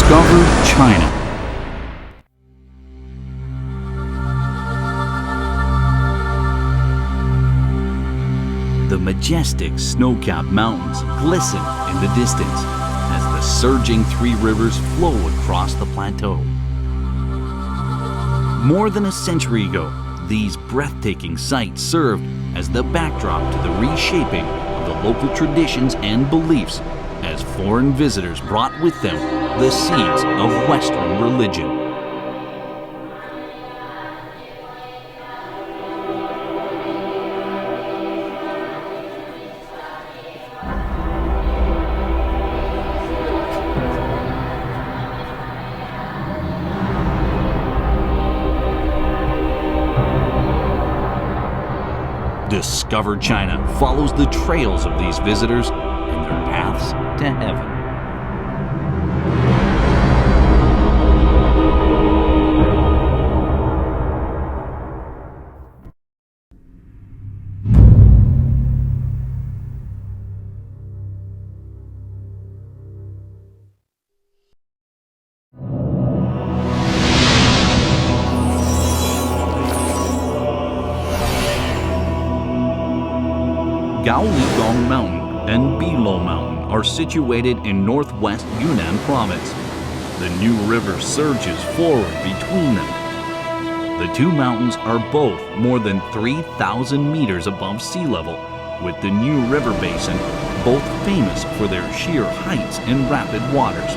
Discover China. The majestic snow-capped mountains glisten in the distance as the surging three rivers flow across the plateau. More than a century ago, these breathtaking sights served as the backdrop to the reshaping of the local traditions and beliefs as foreign visitors brought with them the seeds of Western religion. Discover China follows the trails of these visitors and their paths to heaven. Gaoligong Mountain and Bilo Mountain are situated in northwest Yunnan province. The new river surges forward between them. The two mountains are both more than 3,000 meters above sea level, with the new river basin both famous for their sheer heights and rapid waters.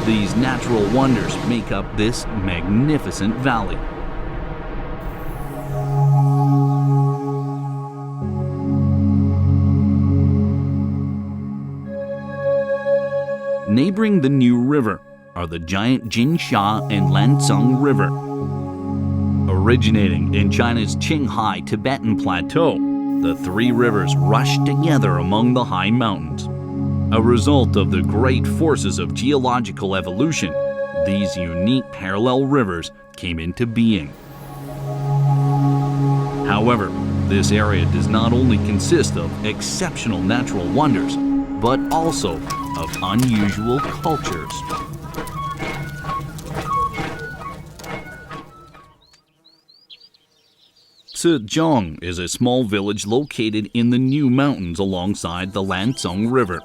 These natural wonders make up this magnificent valley. Neighboring the New River are the giant Jinsha and Lancang River. Originating in China's Qinghai Tibetan Plateau, the three rivers rush together among the high mountains. A result of the great forces of geological evolution, these unique parallel rivers came into being. However, this area does not only consist of exceptional natural wonders, but also of unusual cultures. Zhejiang is a small village located in the New Mountains alongside the Lancang River.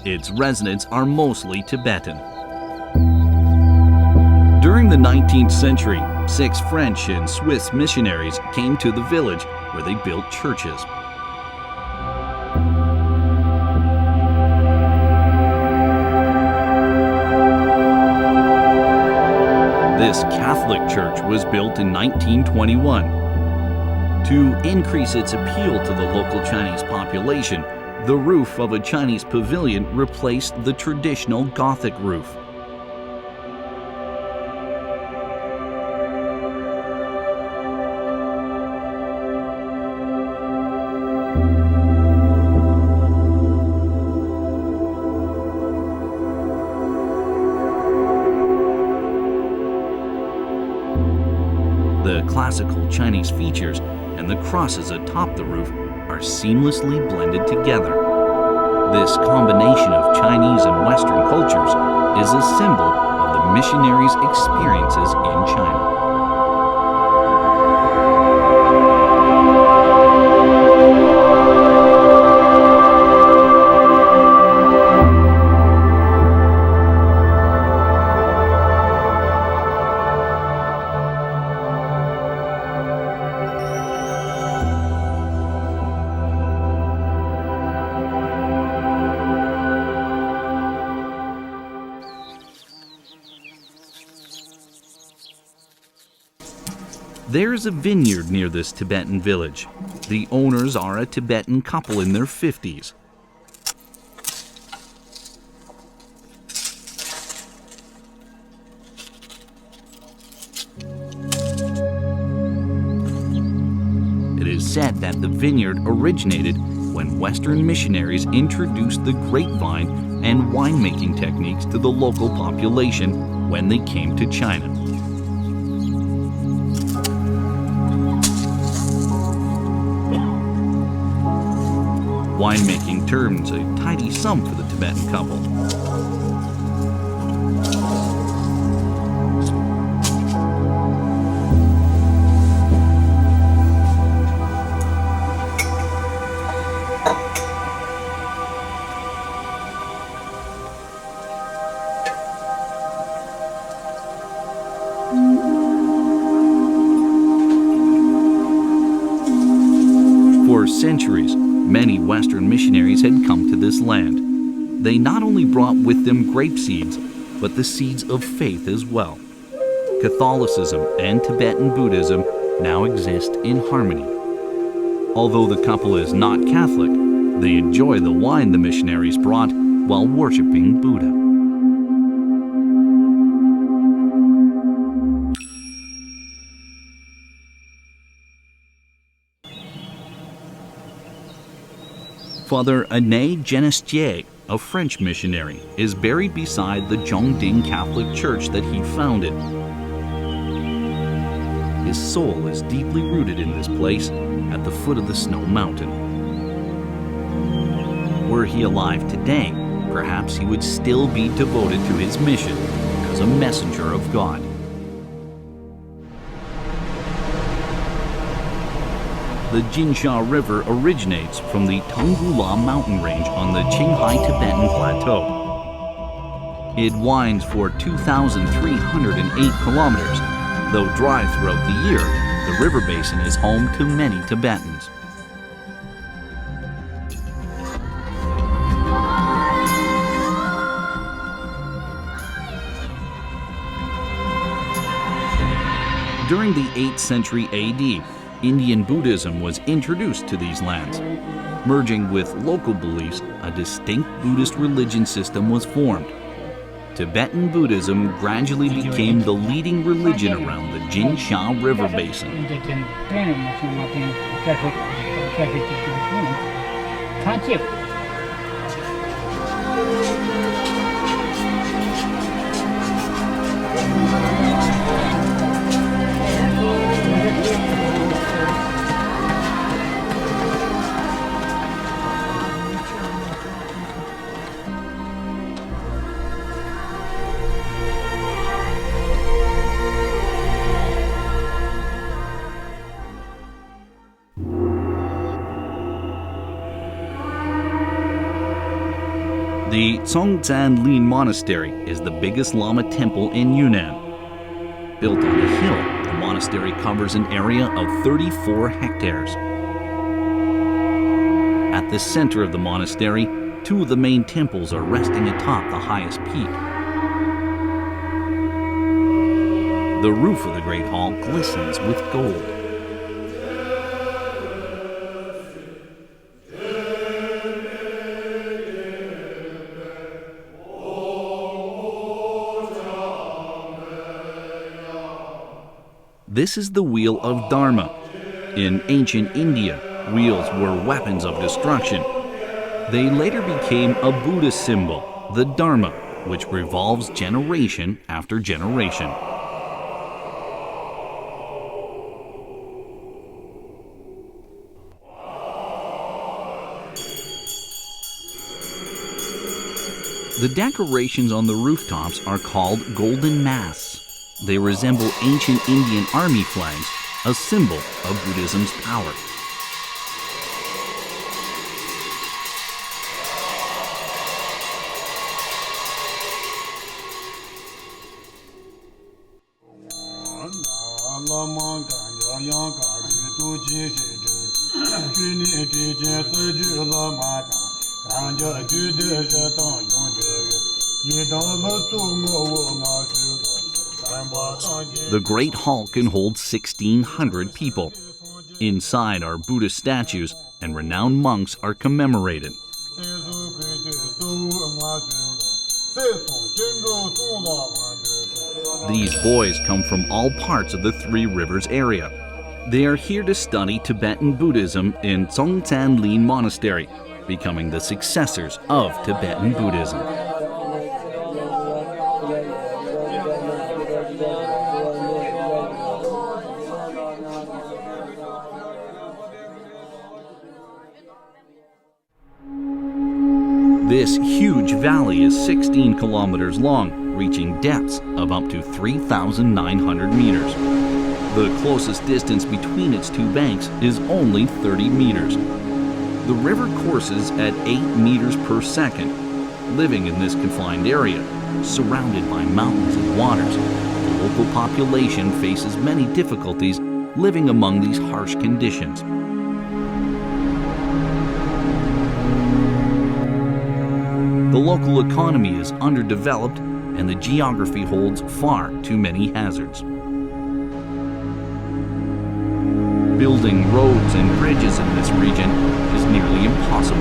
Its residents are mostly Tibetan. During the 19th century, 6 French and Swiss missionaries came to the village where they built churches. This Catholic church was built in 1921. To increase its appeal to the local Chinese population, the roof of a Chinese pavilion replaced the traditional Gothic roof. The classical Chinese features and the crosses atop the roof are seamlessly blended together. This combination of Chinese and Western cultures is a symbol of the missionaries' experiences in China. There's a vineyard near this Tibetan village. The owners are a Tibetan couple in their 50s. It is said that the vineyard originated when Western missionaries introduced the grapevine and winemaking techniques to the local population when they came to China. Winemaking turns a tidy sum for the Tibetan couple. For centuries, many Western missionaries had come to this land. They not only brought with them grape seeds, but the seeds of faith as well. Catholicism and Tibetan Buddhism now exist in harmony. Although the couple is not Catholic, they enjoy the wine the missionaries brought while worshiping Buddha. Father Ané Genestier, a French missionary, is buried beside the Zhongding Catholic Church that he founded. His soul is deeply rooted in this place at the foot of the Snow Mountain. Were he alive today, perhaps he would still be devoted to his mission as a messenger of God. The Jinsha River originates from the Tunggula mountain range on the Qinghai Tibetan Plateau. It winds for 2,308 kilometers. Though dry throughout the year, the river basin is home to many Tibetans. During the 8th century AD, Indian Buddhism was introduced to these lands. Merging with local beliefs, a distinct Buddhist religion system was formed. Tibetan Buddhism gradually became the leading religion around the Jinsha River basin. The Zhongzhan Lin Monastery is the biggest Lama temple in Yunnan. Built on a hill, the monastery covers an area of 34 hectares. At the center of the monastery, two of the main temples are resting atop the highest peak. The roof of the Great Hall glistens with gold. This is the Wheel of Dharma. In ancient India, wheels were weapons of destruction. They later became a Buddhist symbol, the Dharma, which revolves generation after generation. The decorations on the rooftops are called golden masts. They resemble ancient Indian army flags, a symbol of Buddhism's power. The Great Hall can hold 1,600 people. Inside are Buddhist statues, and renowned monks are commemorated. These boys come from all parts of the Three Rivers area. They are here to study Tibetan Buddhism in Zhongzhan Lin Monastery, becoming the successors of Tibetan Buddhism. This huge valley is 16 kilometers long, reaching depths of up to 3,900 meters. The closest distance between its two banks is only 30 meters. The river courses at 8 meters per second. Living in this confined area, surrounded by mountains and waters, the local population faces many difficulties living among these harsh conditions. The local economy is underdeveloped, and the geography holds far too many hazards. Building roads and bridges in this region is nearly impossible.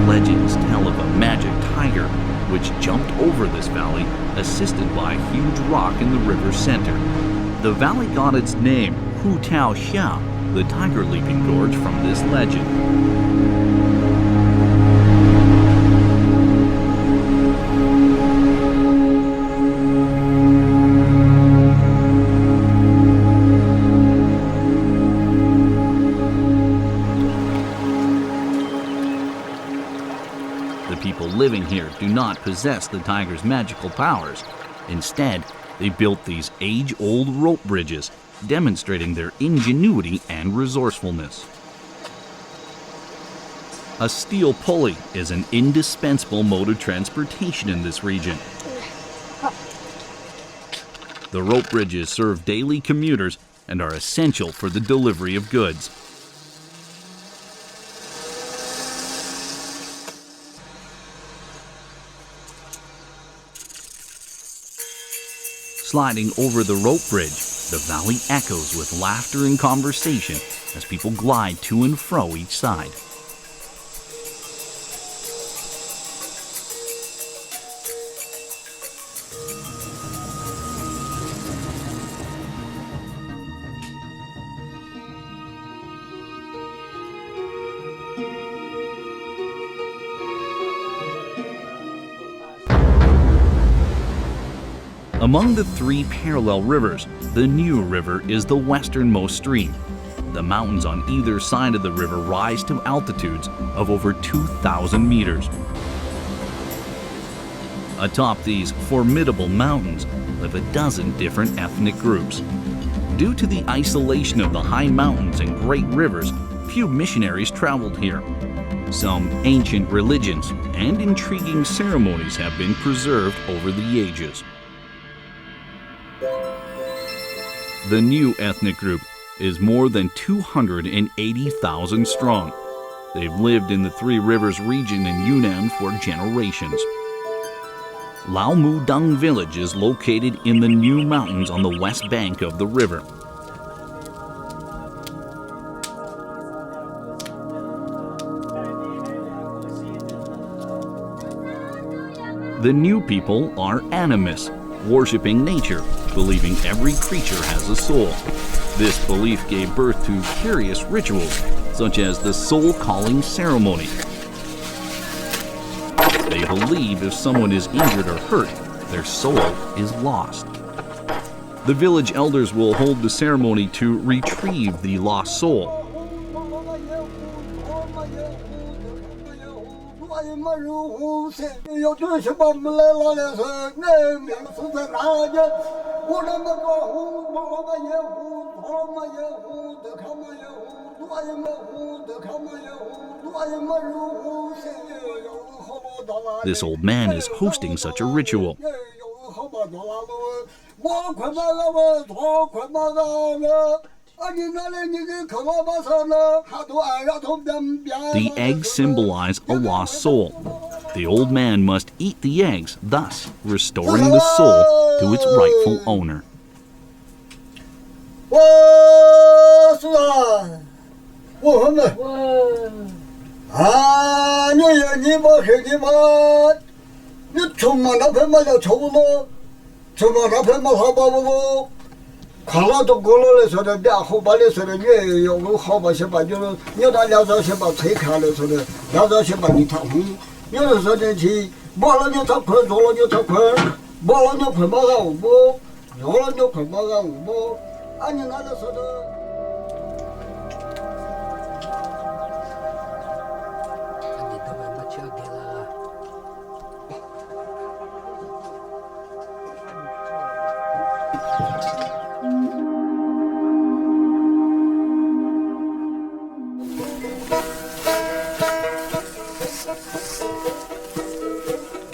Legends tell of a magic tiger which jumped over this valley, assisted by a huge rock in the river's center. The valley got its name, Hu Tao Xia, the tiger leaping gorge, from this legend. People living here do not possess the tiger's magical powers. Instead, they built these age-old rope bridges, demonstrating their ingenuity and resourcefulness. A steel pulley is an indispensable mode of transportation in this region. The rope bridges serve daily commuters and are essential for the delivery of goods. Sliding over the rope bridge, the valley echoes with laughter and conversation as people glide to and fro each side. Among the three parallel rivers, the New River is the westernmost stream. The mountains on either side of the river rise to altitudes of over 2,000 meters. Atop these formidable mountains live a dozen different ethnic groups. Due to the isolation of the high mountains and great rivers, few missionaries traveled here. Some ancient religions and intriguing ceremonies have been preserved over the ages. The new ethnic group is more than 280,000 strong. They've lived in the Three Rivers region in Yunnan for generations. Lao Mu Dung village is located in the New Mountains on the west bank of the river. The New people are animists, worshipping nature, believing every creature has a soul. This belief gave birth to curious rituals, such as the soul-calling ceremony. They believe if someone is injured or hurt, their soul is lost. The village elders will hold the ceremony to retrieve the lost soul. This old man is hosting such a ritual. The eggs symbolize a lost soul. The old man must eat the eggs, thus restoring the soul to its rightful owner.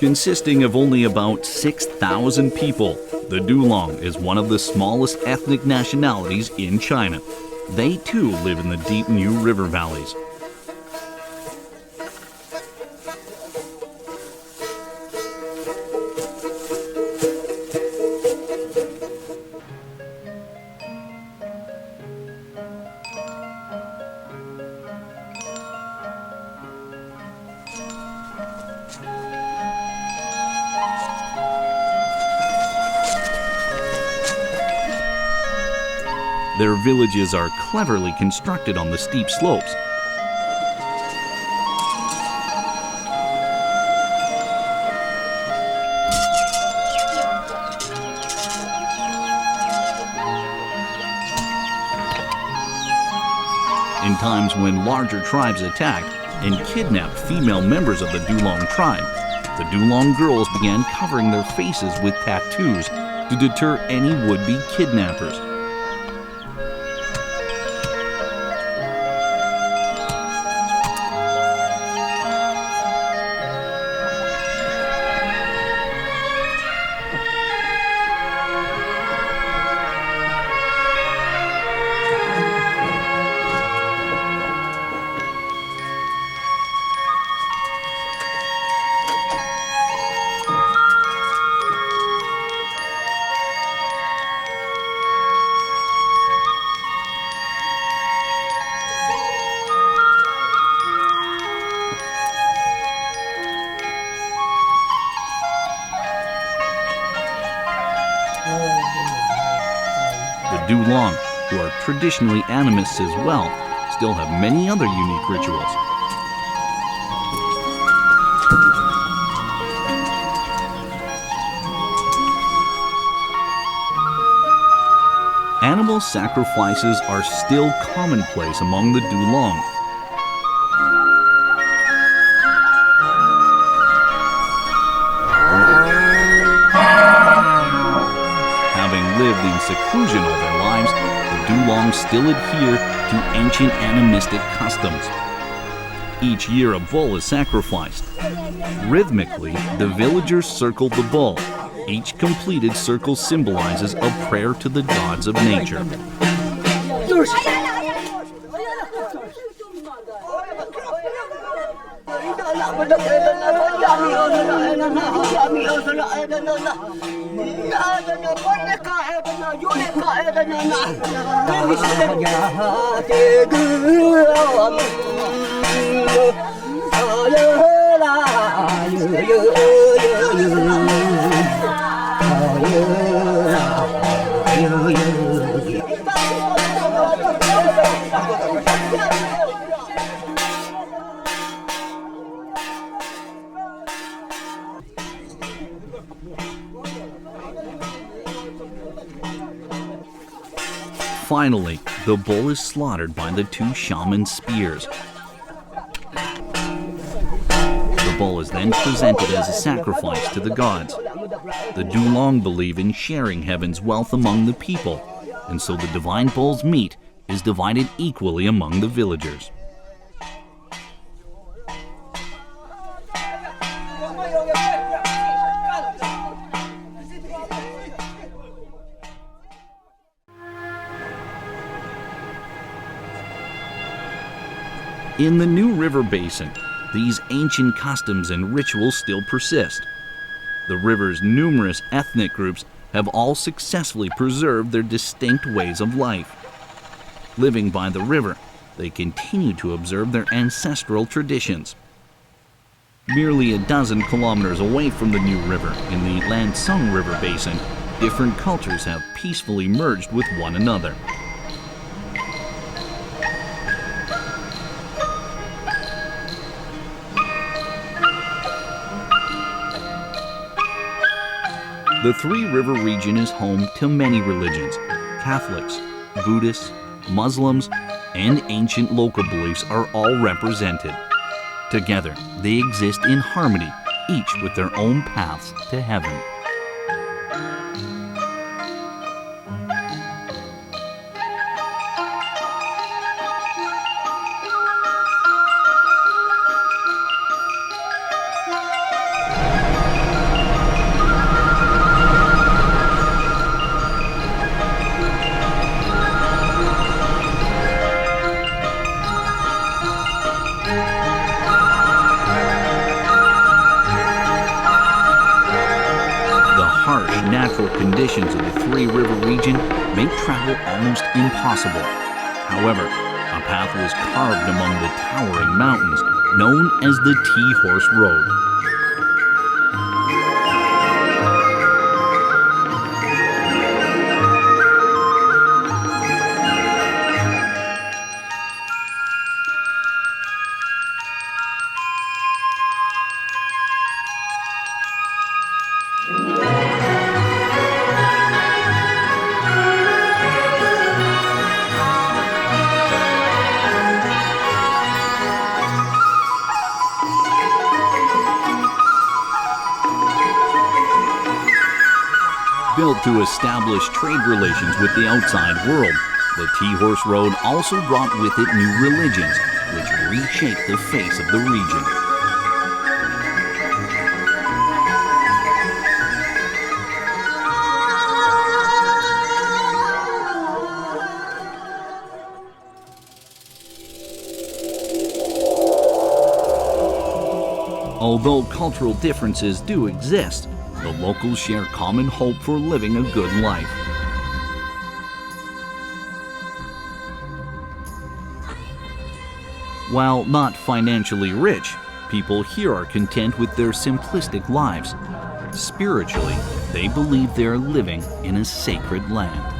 Consisting of only about 6,000 people, the Dulong is one of the smallest ethnic nationalities in China. They too live in the deep New River valleys. Their villages are cleverly constructed on the steep slopes. In times when larger tribes attacked and kidnapped female members of the Dulong tribe, the Dulong girls began covering their faces with tattoos to deter any would-be kidnappers. The Dulong, who are traditionally animists as well, still have many other unique rituals. Animal sacrifices are still commonplace among the Dulong. Lived in seclusion all their lives, the Dulong still adhere to ancient animistic customs. Each year a bull is sacrificed. Rhythmically, the villagers circle the bull. Each completed circle symbolizes a prayer to the gods of nature. Finally, the bull is slaughtered by the two shamans' spears. The bull is then presented as a sacrifice to the gods. The Dulong believe in sharing heaven's wealth among the people, and so the divine bull's meat is divided equally among the villagers. In the New River Basin, these ancient customs and rituals still persist. The river's numerous ethnic groups have all successfully preserved their distinct ways of life. Living by the river, they continue to observe their ancestral traditions. Merely a dozen kilometers away from the New River, in the Lansing River Basin, different cultures have peacefully merged with one another. The Three River region is home to many religions. Catholics, Buddhists, Muslims, and ancient local beliefs are all represented. Together, they exist in harmony, each with their own paths to heaven. natural conditions of the Three River region make travel almost impossible. However, a path was carved among the towering mountains, known as the T-Horse Road. Built to establish trade relations with the outside world, the T-Horse Road also brought with it new religions, which reshaped the face of the region. Although cultural differences do exist, the locals share common hope for living a good life. While not financially rich, people here are content with their simplistic lives. Spiritually, they believe they are living in a sacred land.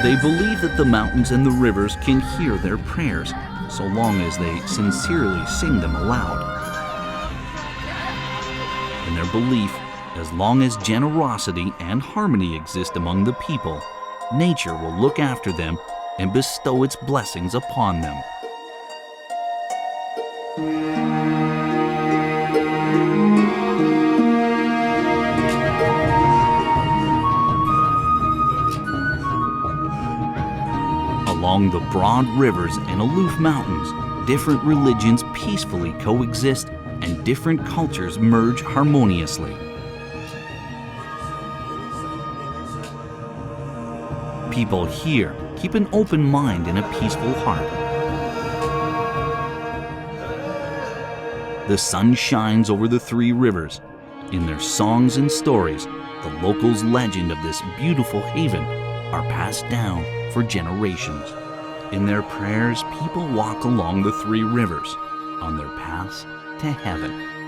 They believe that the mountains and the rivers can hear their prayers, so long as they sincerely sing them aloud. In their belief, as long as generosity and harmony exist among the people, nature will look after them and bestow its blessings upon them. Along the broad rivers and aloof mountains, different religions peacefully coexist and different cultures merge harmoniously. People here keep an open mind and a peaceful heart. The sun shines over the Three Rivers. In their songs and stories, the locals' legend of this beautiful haven are passed down for generations. In their prayers, people walk along the Three Rivers on their paths to heaven.